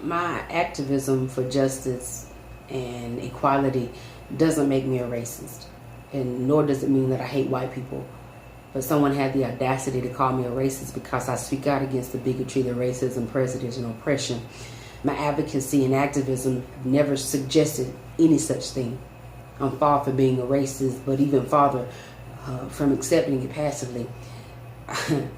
my activism for justice and equality doesn't make me a racist, and nor does it mean that I hate white people. But someone had the audacity to call me a racist because I speak out against the bigotry, the racism, prejudice, and oppression. My advocacy and activism have never suggested any such thing. I'm far from being a racist, but even farther from accepting it passively.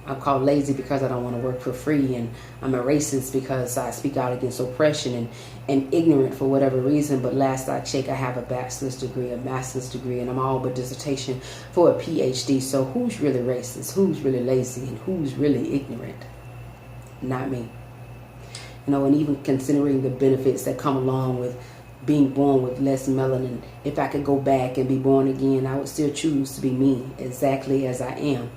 I'm called lazy because I don't want to work for free, and I'm a racist because I speak out against oppression and ignorant for whatever reason. But last I checked, I have a bachelor's degree, a master's degree, and I'm all but dissertation for a PhD. So who's really racist? Who's really lazy? And who's really ignorant? Not me. You know, and even considering the benefits that come along with being born with less melanin, if I could go back and be born again, I would still choose to be me exactly as I am.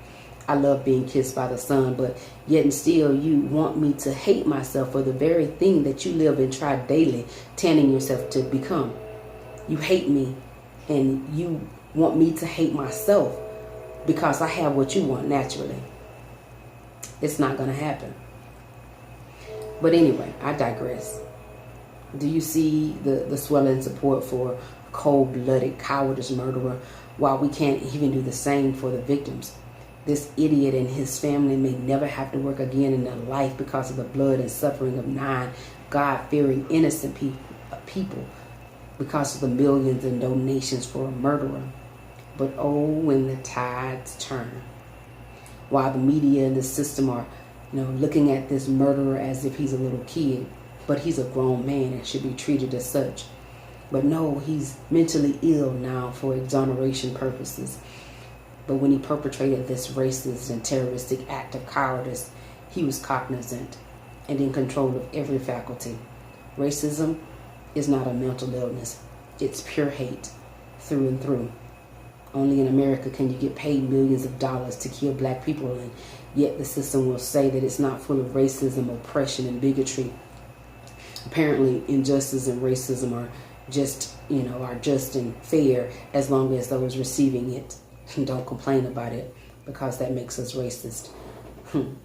I love being kissed by the sun, but yet and still you want me to hate myself for the very thing that you live and try daily, tanning yourself to become. You hate me, and you want me to hate myself because I have what you want naturally. It's not going to happen. But anyway, I digress. Do you see the swelling support for a cold-blooded, cowardice murderer while we can't even do the same for the victims? This idiot and his family may never have to work again in their life because of the blood and suffering of 9 God-fearing innocent people because of the millions in donations for a murderer. But oh, when the tides turn. While the media and the system are, looking at this murderer as if he's a little kid, but he's a grown man and should be treated as such. But no, he's mentally ill now for exoneration purposes. But when he perpetrated this racist and terroristic act of cowardice, he was cognizant and in control of every faculty. Racism is not a mental illness. It's pure hate through and through. Only in America can you get paid millions of dollars to kill black people, and yet the system will say that it's not full of racism, oppression, and bigotry. Apparently, injustice and racism are just and fair as long as those receiving it don't complain about it, because that makes us racist.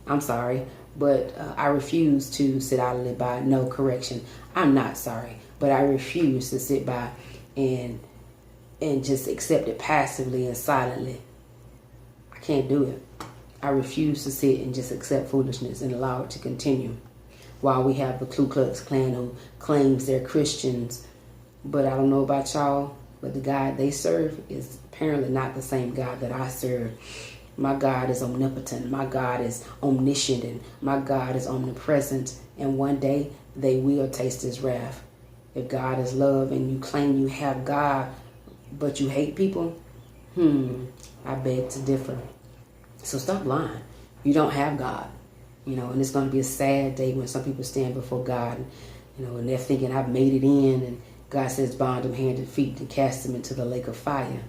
I'm sorry, but I refuse to sit idly by. No, correction, I'm not sorry, but I refuse to sit by and just accept it passively and silently. I can't do it. I refuse to sit and just accept foolishness and allow it to continue. While we have the Ku Klux Klan who claims they're Christians, but I don't know about y'all, but the God they serve is apparently not the same God that I serve. My God is omnipotent. My God is omniscient. And my God is omnipresent. And one day they will taste his wrath. If God is love and you claim you have God, but you hate people, I beg to differ. So stop lying. You don't have God. And it's going to be a sad day when some people stand before God, and they're thinking, I've made it in, and God says, bind them hand and feet and cast them into the lake of fire.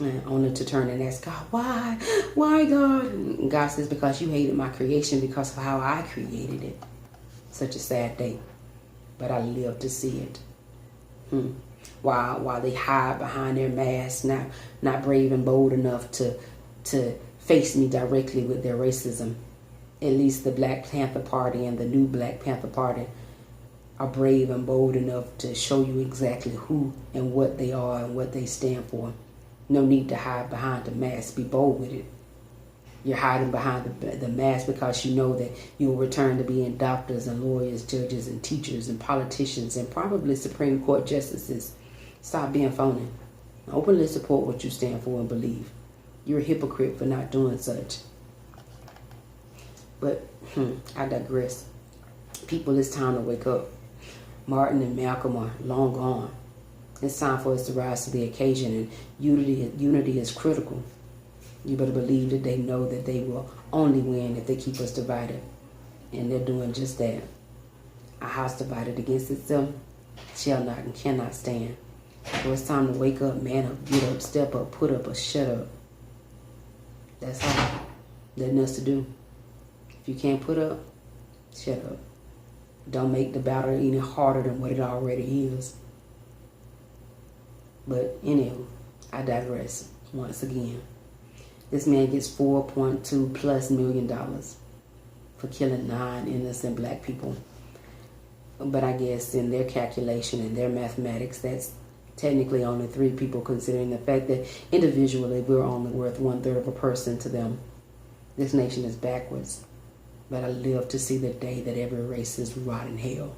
And only to turn and ask God, why? Why, God? And God says, because you hated my creation because of how I created it. Such a sad day. But I live to see it. While they hide behind their masks, not brave and bold enough to face me directly with their racism. At least the Black Panther Party and the new Black Panther Party are brave and bold enough to show you exactly who and what they are and what they stand for. No need to hide behind the mask. Be bold with it. You're hiding behind the mask because you know that you'll return to being doctors and lawyers, judges and teachers and politicians and probably Supreme Court justices. Stop being phony. Openly support what you stand for and believe. You're a hypocrite for not doing such. But I digress. People, it's time to wake up. Martin and Malcolm are long gone. It's time for us to rise to the occasion, and unity is critical. You better believe that they know that they will only win if they keep us divided. And they're doing just that. A house divided against itself shall not and cannot stand. So it's time to wake up, man up, get up, step up, put up, or shut up. That's all. There's nothing to do. If you can't put up, shut up. Don't make the battle any harder than what it already is. But anyway, I digress once again. This man gets $4.2+ million for killing 9 innocent black people. But I guess in their calculation and their mathematics, that's technically only 3 people, considering the fact that individually we're only worth 1/3 of a person to them. This nation is backwards. But I live to see the day that every race is rot in hell.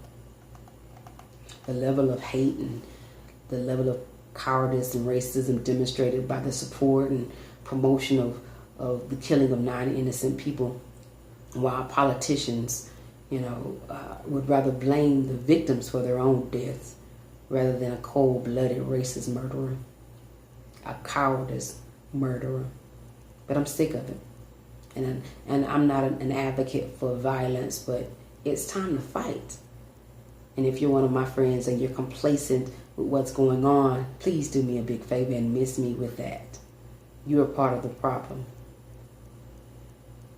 The level of hate and the level of cowardice and racism demonstrated by the support and promotion of the killing of 9 innocent people, while politicians, would rather blame the victims for their own deaths rather than a cold-blooded racist murderer, a cowardice murderer. But I'm sick of it. And I'm not an advocate for violence, but it's time to fight. And if you're one of my friends and you're complacent with what's going on, please do me a big favor and miss me with that. You're part of the problem.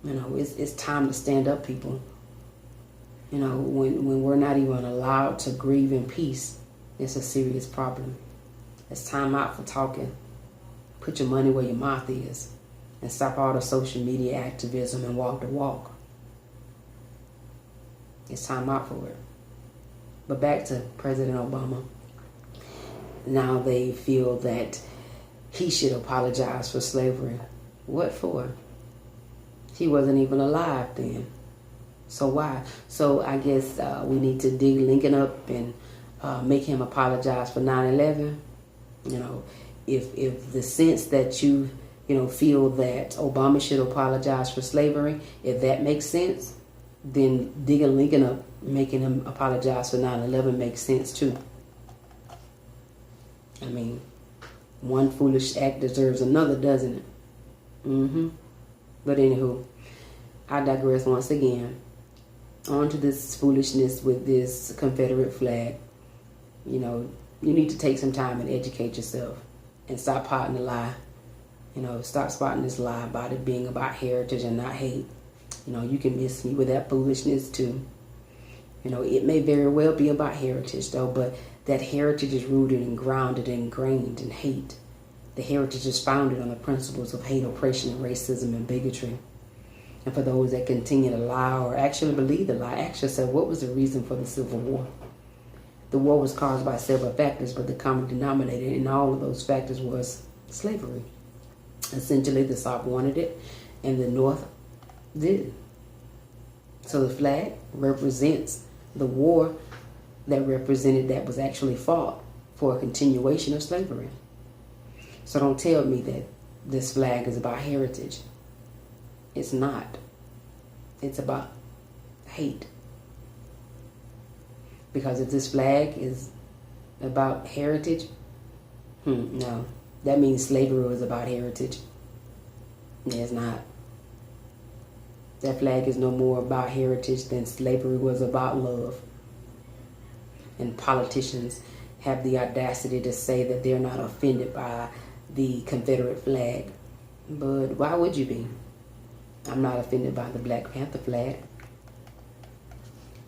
It's time to stand up, people. When we're not even allowed to grieve in peace, it's a serious problem. It's time out for talking. Put your money where your mouth is and stop all the social media activism and walk the walk. It's time out for it. But back to President Obama. Now they feel that he should apologize for slavery. What for? He wasn't even alive then. So why? So I guess we need to dig Lincoln up and make him apologize for 9/11. If the sense that you feel that Obama should apologize for slavery, if that makes sense, then digging Lincoln up, making him apologize for 9/11 makes sense too. I mean, one foolish act deserves another, doesn't it? But anywho, I digress once again. On to this foolishness with this Confederate flag. You need to take some time and educate yourself and stop potting the lie. Stop spotting this lie about it being about heritage and not hate. You can miss me with that foolishness too. It may very well be about heritage though, but that heritage is rooted and grounded and ingrained in hate. The heritage is founded on the principles of hate, oppression, and racism and bigotry. And for those that continue to lie or actually believe the lie, ask yourself, what was the reason for the Civil War? The war was caused by several factors, but the common denominator in all of those factors was slavery. Essentially, the South wanted it, and the North didn't. So the flag represents the war that was actually fought for a continuation of slavery. So don't tell me that this flag is about heritage. It's not. It's about hate. Because if this flag is about heritage, no. That means slavery was about heritage. Yeah, it's not. That flag is no more about heritage than slavery was about love. And politicians have the audacity to say that they're not offended by the Confederate flag. But why would you be? I'm not offended by the Black Panther flag.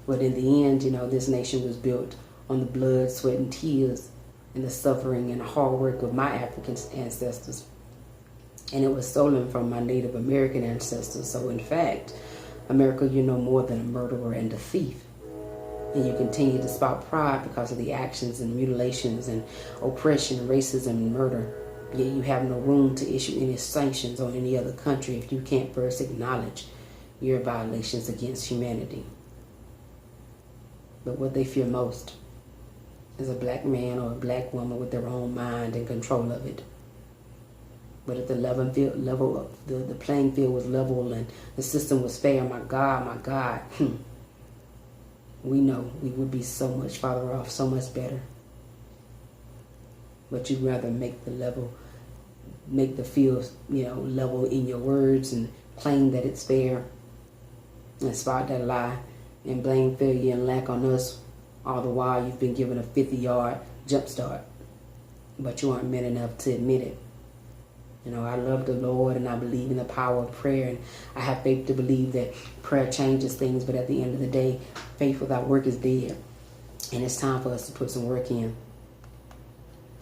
But in the end, this nation was built on the blood, sweat, and tears, and the suffering and hard work of my African ancestors. And it was stolen from my Native American ancestors. So in fact, America, you're no more than a murderer and a thief. And you continue to spout pride because of the actions and mutilations and oppression, racism, and murder. Yet you have no room to issue any sanctions on any other country if you can't first acknowledge your violations against humanity. But what they fear most is a black man or a black woman with their own mind and control of it. But if the the playing field was level and the system was fair, my God, we know we would be so much farther off, so much better. But you'd rather make the field, level in your words and claim that it's fair and spot that lie and blame failure and lack on us, all the while you've been given a 50-yard jump start. But you aren't man enough to admit it. I love the Lord and I believe in the power of prayer, and I have faith to believe that prayer changes things, but at the end of the day, faith without work is dead. And it's time for us to put some work in.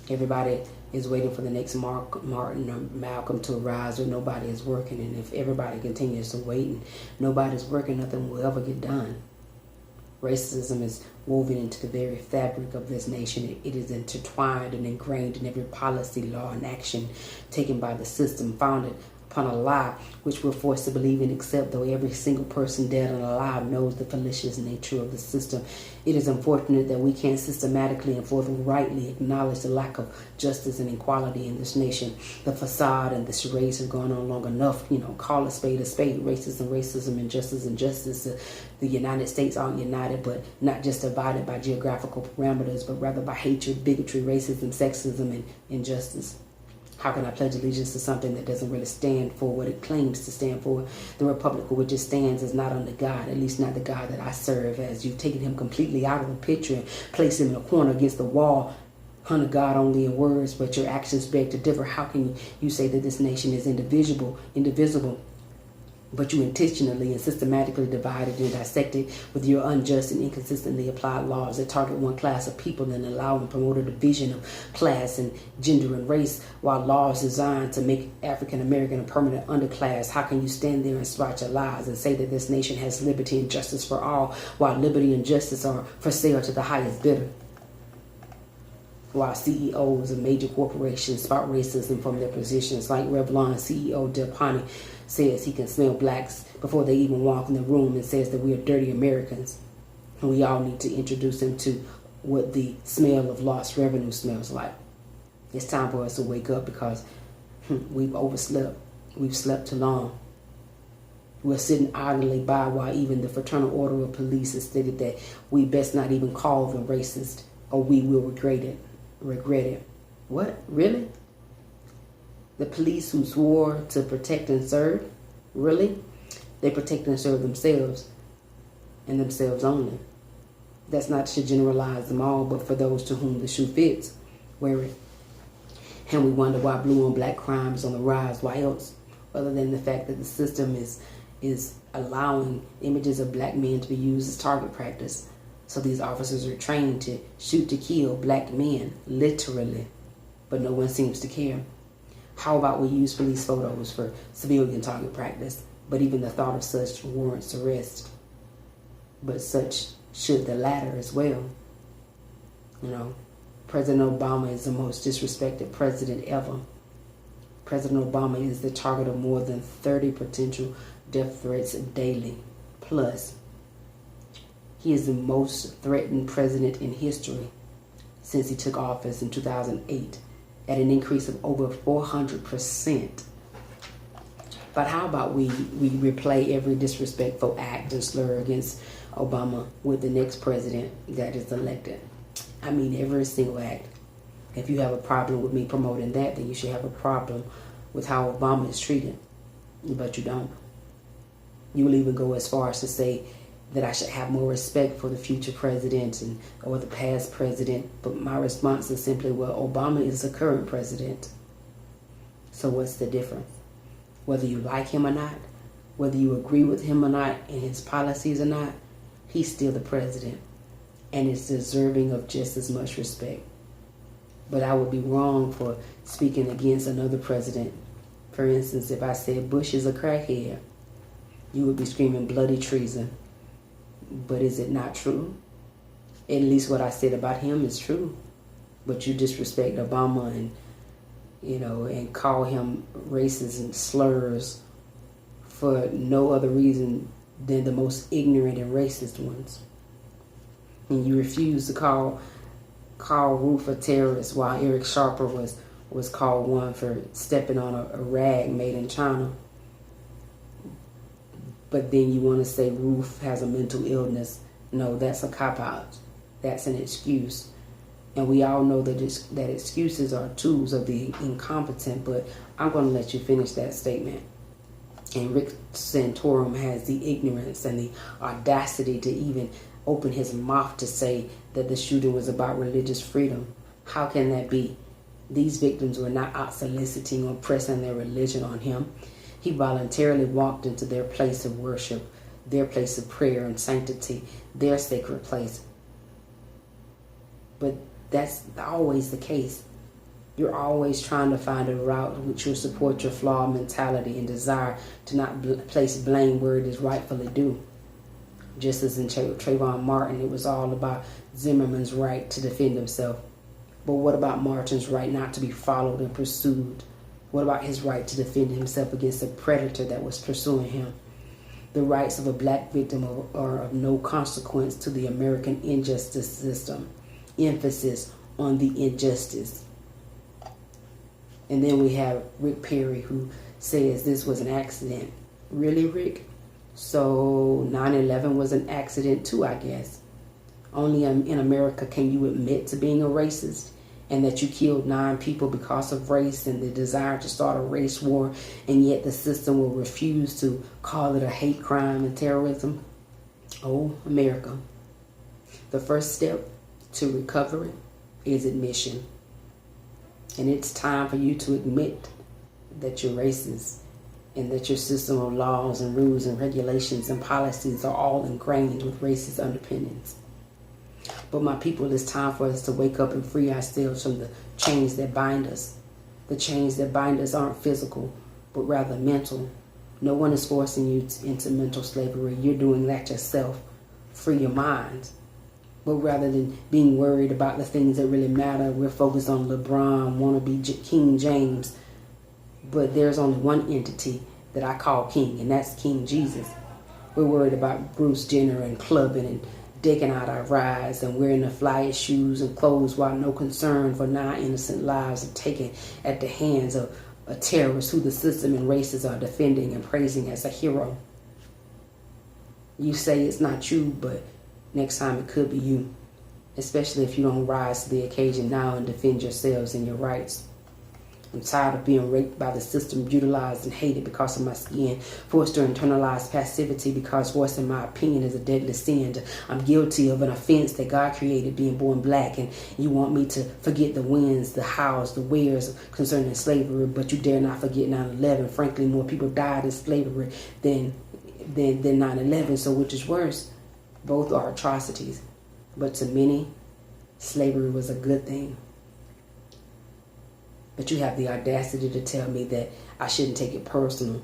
Everybody is waiting for the next Martin or Malcolm to arise, or nobody is working. And if everybody continues to wait and nobody's working, nothing will ever get done. Racism is woven into the very fabric of this nation. It is intertwined and ingrained in every policy, law, and action taken by the system, founded upon a lie which we're forced to believe and accept, though every single person dead and alive knows the fallacious nature of the system. It is unfortunate that we can't systematically and forthrightly acknowledge the lack of justice and equality in this nation. The facade and the charades have gone on long enough. Call a spade, racism, injustice. The United States aren't united, but not just divided by geographical parameters, but rather by hatred, bigotry, racism, sexism, and injustice. How can I pledge allegiance to something that doesn't really stand for what it claims to stand for? The Republic for which it stands is not under God, at least not the God that I serve, as you've taken him completely out of the picture and placed him in a corner against the wall. Under God only in words, but your actions beg to differ. How can you say that this nation is indivisible, but you intentionally and systematically divided and dissected with your unjust and inconsistently applied laws that target one class of people and allow and promote a division of class and gender and race, while laws designed to make African American a permanent underclass? How can you stand there and spout your lies and say that this nation has liberty and justice for all, while liberty and justice are for sale to the highest bidder? While CEOs of major corporations spout racism from their positions, like Revlon CEO Del Ponte says he can smell blacks before they even walk in the room and says that we are dirty Americans. And we all need to introduce him to what the smell of lost revenue smells like. It's time for us to wake up because we've overslept. We've slept too long. We're sitting idly by while even the Fraternal Order of Police has stated that we best not even call them racist or we will regret it. What? Really? The police who swore to protect and serve? Really? They protect and serve themselves and themselves only. That's not to generalize them all, but for those to whom the shoe fits, wear it. And we wonder why blue on black crime is on the rise. Why else? Other than the fact that the system is allowing images of black men to be used as target practice. So these officers are trained to shoot to kill black men, literally. But no one seems to care. How about we use police photos for civilian target practice? But even the thought of such warrants arrest. But such should the latter as well. President Obama is the most disrespected president ever. President Obama is the target of more than 30 potential death threats daily. Plus, he is the most threatened president in history since he took office in 2008 at an increase of over 400%. But how about we replay every disrespectful act and slur against Obama with the next president that is elected? I mean, every single act. If you have a problem with me promoting that, then you should have a problem with how Obama is treated. But you don't. You will even go as far as to say that I should have more respect for the future president or the past president. But my response is simply, well, Obama is the current president. So what's the difference? Whether you like him or not, whether you agree with him or not and his policies or not, he's still the president and is deserving of just as much respect. But I would be wrong for speaking against another president. For instance, if I said Bush is a crackhead, you would be screaming bloody treason. But is it not true? At least what I said about him is true. But you disrespect Obama and call him racist and slurs for no other reason than the most ignorant and racist ones. And you refuse to call Ruth a terrorist while Eric Sharper was called one for stepping on a rag made in China. But then you want to say Ruth has a mental illness. No, that's a cop-out. That's an excuse. And we all know that excuses are tools of the incompetent, but I'm going to let you finish that statement. And Rick Santorum has the ignorance and the audacity to even open his mouth to say that the shooting was about religious freedom. How can that be? These victims were not out soliciting or pressing their religion on him. He voluntarily walked into their place of worship, their place of prayer and sanctity, their sacred place. But that's always the case. You're always trying to find a route which will support your flawed mentality and desire to not place blame where it is rightfully due. Just as in Trayvon Martin, it was all about Zimmerman's right to defend himself. But what about Martin's right not to be followed and pursued? What about his right to defend himself against a predator that was pursuing him? The rights of a black victim are of no consequence to the American injustice system. Emphasis on the injustice. And then we have Rick Perry, who says this was an accident. Really, Rick? So 9/11 was an accident too, I guess. Only in America can you admit to being a racist, and that you killed 9 people because of race and the desire to start a race war, and yet the system will refuse to call it a hate crime and terrorism. Oh, America. The first step to recovery is admission. And it's time for you to admit that you're racist and that your system of laws and rules and regulations and policies are all ingrained with racist underpinnings. But my people, it's time for us to wake up and free ourselves from the chains that bind us. The chains that bind us aren't physical, but rather mental. No one is forcing you into mental slavery. You're doing that yourself. Free your mind. But rather than being worried about the things that really matter, we're focused on LeBron, wannabe King James. But there's only one entity that I call King, and that's King Jesus. We're worried about Bruce Jenner and clubbing and decking out our rides and wearing the flyest shoes and clothes while no concern for 9 innocent lives are taken at the hands of a terrorist who the system and races are defending and praising as a hero. You say it's not you, but next time it could be you, especially if you don't rise to the occasion now and defend yourselves and your rights. I'm tired of being raped by the system, utilized and hated because of my skin, forced to internalize passivity because voicing my opinion is a deadly sin. I'm guilty of an offense that God created, being born black, and you want me to forget the wins, the hows, the wheres concerning slavery, but you dare not forget 9/11. Frankly, more people died in slavery than 9/11, so which is worse? Both are atrocities, but to many, slavery was a good thing. But you have the audacity to tell me that I shouldn't take it personal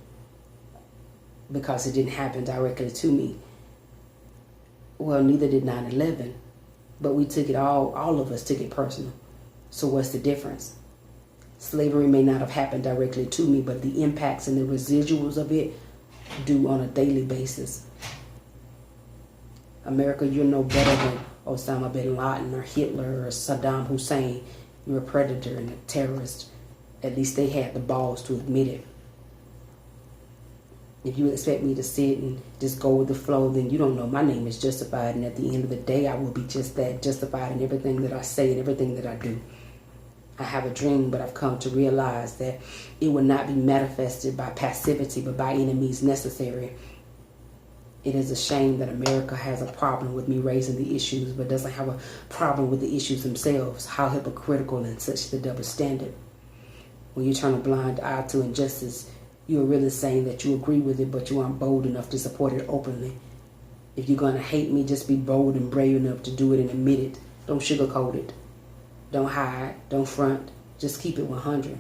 because it didn't happen directly to me. Well, neither did 9/11, but we took it all of us took it personal. So what's the difference? Slavery may not have happened directly to me, but the impacts and the residuals of it do on a daily basis. America, you're no better than Osama bin Laden or Hitler or Saddam Hussein. You're a predator and a terrorist. At least they had the balls to admit it. If you expect me to sit and just go with the flow, then you don't know my name is Justified. And at the end of the day, I will be just that, justified in everything that I say and everything that I do. I have a dream, but I've come to realize that it will not be manifested by passivity, but by any means necessary. It is a shame that America has a problem with me raising the issues, but doesn't have a problem with the issues themselves. How hypocritical and such the double standard. When you turn a blind eye to injustice, you are really saying that you agree with it, but you aren't bold enough to support it openly. If you're going to hate me, just be bold and brave enough to do it and admit it. Don't sugarcoat it. Don't hide. Don't front. Just keep it 100.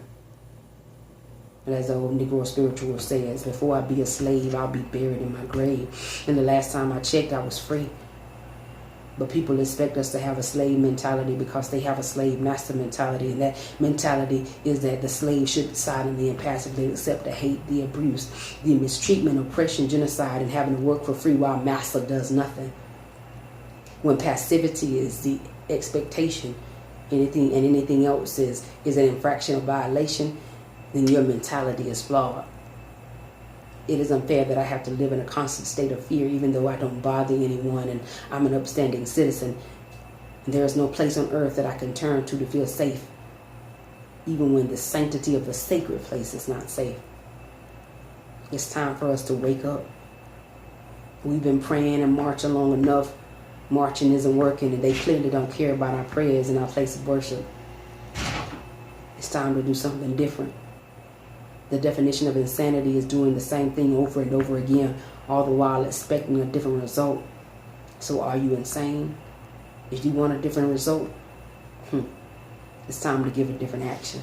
And as the old Negro spiritual says, before I be a slave, I'll be buried in my grave. And the last time I checked, I was free. But people expect us to have a slave mentality because they have a slave master mentality. And that mentality is that the slave should silently and passively accept the hate, the abuse, the mistreatment, oppression, genocide, and having to work for free while master does nothing. When passivity is the expectation, anything else is an infraction or violation, then your mentality is flawed. It is unfair that I have to live in a constant state of fear, even though I don't bother anyone and I'm an upstanding citizen. And there is no place on earth that I can turn to feel safe, even when the sanctity of a sacred place is not safe. It's time for us to wake up. We've been praying and marching long enough. Marching isn't working, and they clearly don't care about our prayers in our place of worship. It's time to do something different. The definition of insanity is doing the same thing over and over again, all the while expecting a different result. So are you insane? If you want a different result, it's time to give a different action.